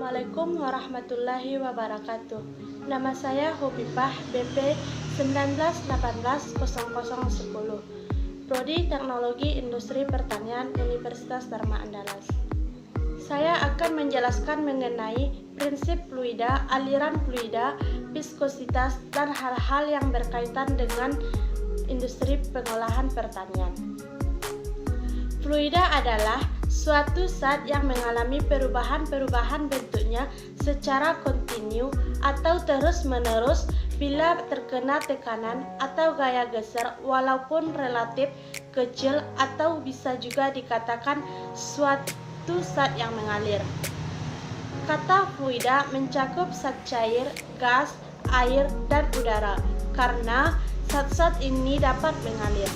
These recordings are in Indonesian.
Assalamualaikum warahmatullahi wabarakatuh. Nama saya Hobipah, BP 19180010, Prodi Teknologi Industri Pertanian Universitas Dharma Andalas. Saya akan menjelaskan mengenai prinsip fluida, aliran fluida, viskositas, dan hal-hal yang berkaitan dengan industri pengolahan pertanian. Fluida adalah suatu zat yang mengalami perubahan-perubahan bentuknya secara kontinu atau terus-menerus bila terkena tekanan atau gaya geser walaupun relatif kecil, atau bisa juga dikatakan suatu zat yang mengalir. Kata fluida mencakup zat cair, gas, air, dan udara karena zat-zat ini dapat mengalir.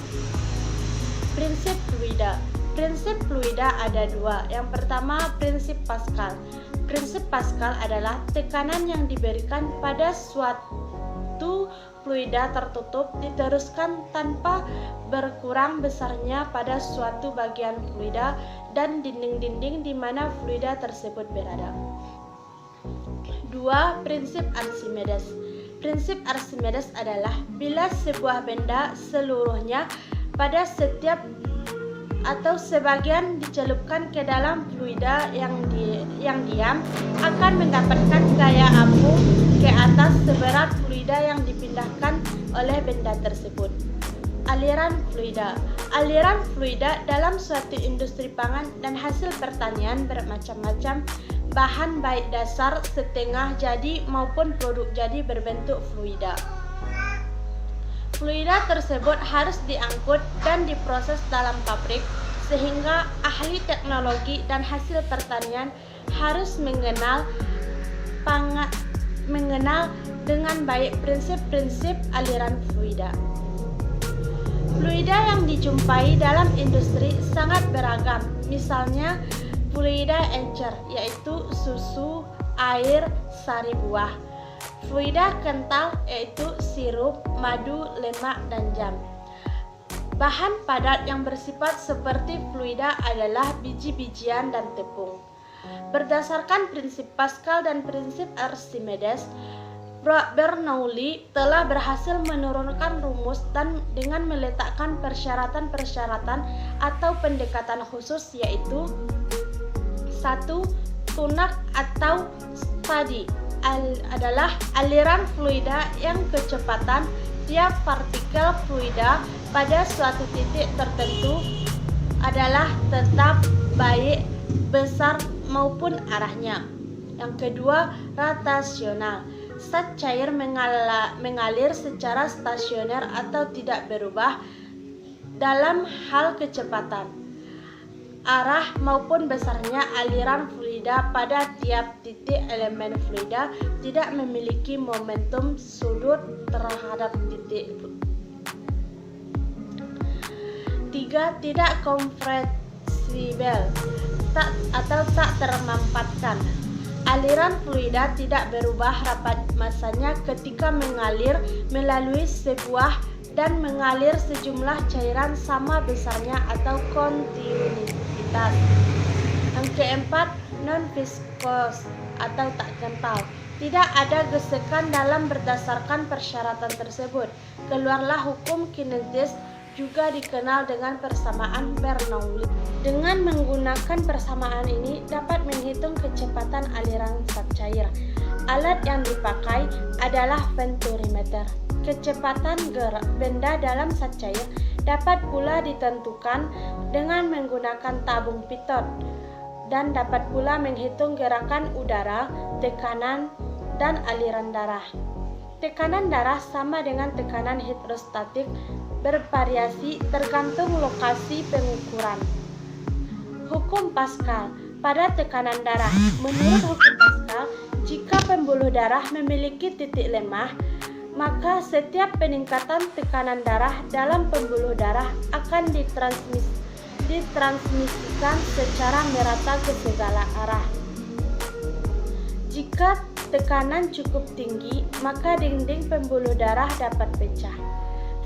Prinsip fluida. Prinsip fluida ada dua. Yang pertama, prinsip Pascal. Prinsip Pascal adalah tekanan yang diberikan pada suatu fluida tertutup diteruskan tanpa berkurang besarnya pada suatu bagian fluida dan dinding-dinding di mana fluida tersebut berada. Dua, prinsip Archimedes. Prinsip Archimedes adalah bila sebuah benda seluruhnya pada setiap atau sebagian dicelupkan ke dalam fluida yang diam akan mendapatkan gaya apu ke atas seberat fluida yang dipindahkan oleh benda tersebut. Aliran fluida. Aliran fluida dalam suatu industri pangan dan hasil pertanian bermacam-macam bahan baik dasar, setengah jadi maupun produk jadi berbentuk fluida. Fluida tersebut harus diangkut dan diproses dalam pabrik sehingga ahli teknologi dan hasil pertanian harus mengenal dengan baik prinsip-prinsip aliran fluida. Fluida yang dijumpai dalam industri sangat beragam, misalnya fluida encer yaitu susu, air, sari buah. Fluida kental yaitu sirup, madu, lemak, dan jam. Bahan padat yang bersifat seperti fluida adalah biji-bijian dan tepung. Berdasarkan prinsip Pascal dan prinsip Archimedes, Bernoulli telah berhasil menurunkan rumus dan dengan meletakkan persyaratan-persyaratan atau pendekatan khusus, yaitu 1. Tunak atau stadi adalah aliran fluida yang kecepatan tiap partikel fluida pada suatu titik tertentu adalah tetap baik besar maupun arahnya. Yang kedua, rotasional. Zat cair mengalir secara stasioner atau tidak berubah dalam hal kecepatan, arah maupun besarnya aliran fluida pada tiap titik. Elemen fluida tidak memiliki momentum sudut terhadap titik. 3. Tidak kompresibel atau tak termampatkan. Aliran fluida tidak berubah rapat masanya ketika mengalir melalui sebuah dan mengalir sejumlah cairan sama besarnya atau kontinuitas. Yang keempat, non-viskos atau tak kental. Tidak ada gesekan dalam berdasarkan persyaratan tersebut. Keluarlah hukum kinetis, juga dikenal dengan persamaan Bernoulli. Dengan menggunakan persamaan ini dapat menghitung kecepatan aliran zat cair. Alat yang dipakai adalah venturimeter. Kecepatan gerak benda dalam zat cair dapat pula ditentukan dengan menggunakan tabung pitot dan dapat pula menghitung gerakan udara, tekanan, dan aliran darah. Tekanan darah sama dengan tekanan hidrostatik, bervariasi tergantung lokasi pengukuran. Hukum Pascal pada tekanan darah. Menurut hukum Pascal, jika pembuluh darah memiliki titik lemah, maka setiap peningkatan tekanan darah dalam pembuluh darah akan ditransmisikan secara merata ke segala arah. Jika tekanan cukup tinggi, maka dinding pembuluh darah dapat pecah.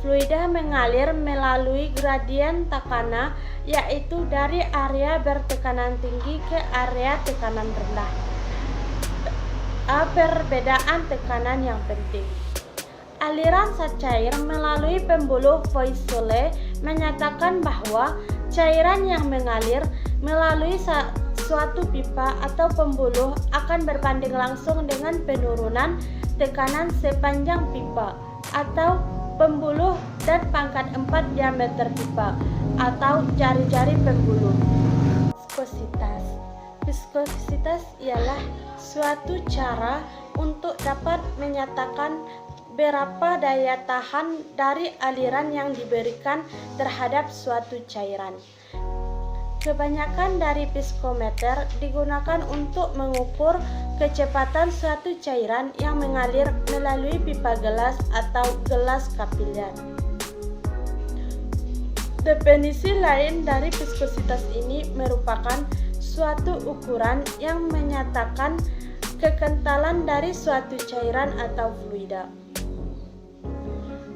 Fluida mengalir melalui gradien tekanan, yaitu dari area bertekanan tinggi ke area tekanan rendah. perbedaan tekanan yang penting. Aliran zat cair melalui pembuluh Voisole menyatakan bahwa cairan yang mengalir melalui suatu pipa atau pembuluh akan berbanding langsung dengan penurunan tekanan sepanjang pipa atau pembuluh dan pangkat 4 diameter pipa atau jari-jari pembuluh. Viskositas ialah suatu cara untuk dapat menyatakan berapa daya tahan dari aliran yang diberikan terhadap suatu cairan. Kebanyakan dari viskometer digunakan untuk mengukur kecepatan suatu cairan yang mengalir melalui pipa gelas atau gelas kapiler. Definisi lain dari viskositas ini merupakan suatu ukuran yang menyatakan kekentalan dari suatu cairan atau fluida.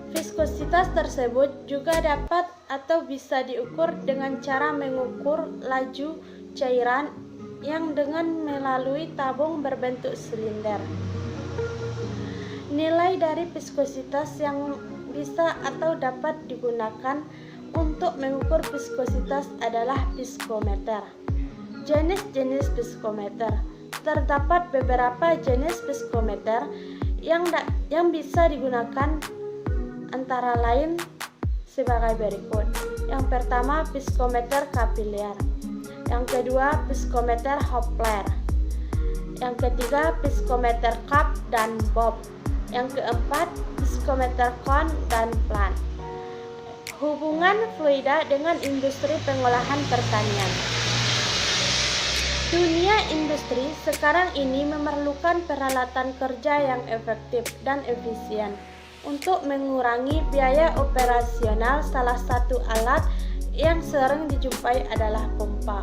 Viskositas tersebut juga dapat atau bisa diukur dengan cara mengukur laju cairan yang dengan melalui tabung berbentuk silinder. Nilai dari viskositas yang bisa atau dapat digunakan untuk mengukur viskositas adalah viskometer. Jenis-jenis viskometer. Terdapat beberapa jenis viskometer yang bisa digunakan antara lain sebagai berikut. Yang pertama, viskometer kapiler. Yang kedua, viskometer Hopler. Yang ketiga, viskometer cup dan bob. Yang keempat, viskometer cone dan plant. Hubungan fluida dengan industri pengolahan pertanian. Dunia industri sekarang ini memerlukan peralatan kerja yang efektif dan efisien. Untuk mengurangi biaya operasional, salah satu alat yang sering dijumpai adalah pompa.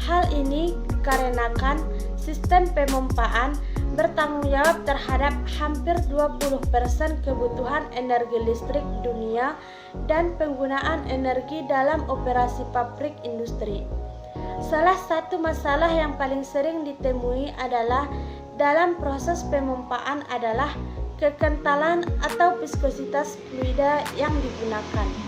Hal ini dikarenakan sistem pemompaan bertanggung jawab terhadap hampir 20% kebutuhan energi listrik dunia dan penggunaan energi dalam operasi pabrik industri. Salah satu masalah yang paling sering ditemui adalah dalam proses pemompaan adalah kekentalan atau viskositas fluida yang digunakan.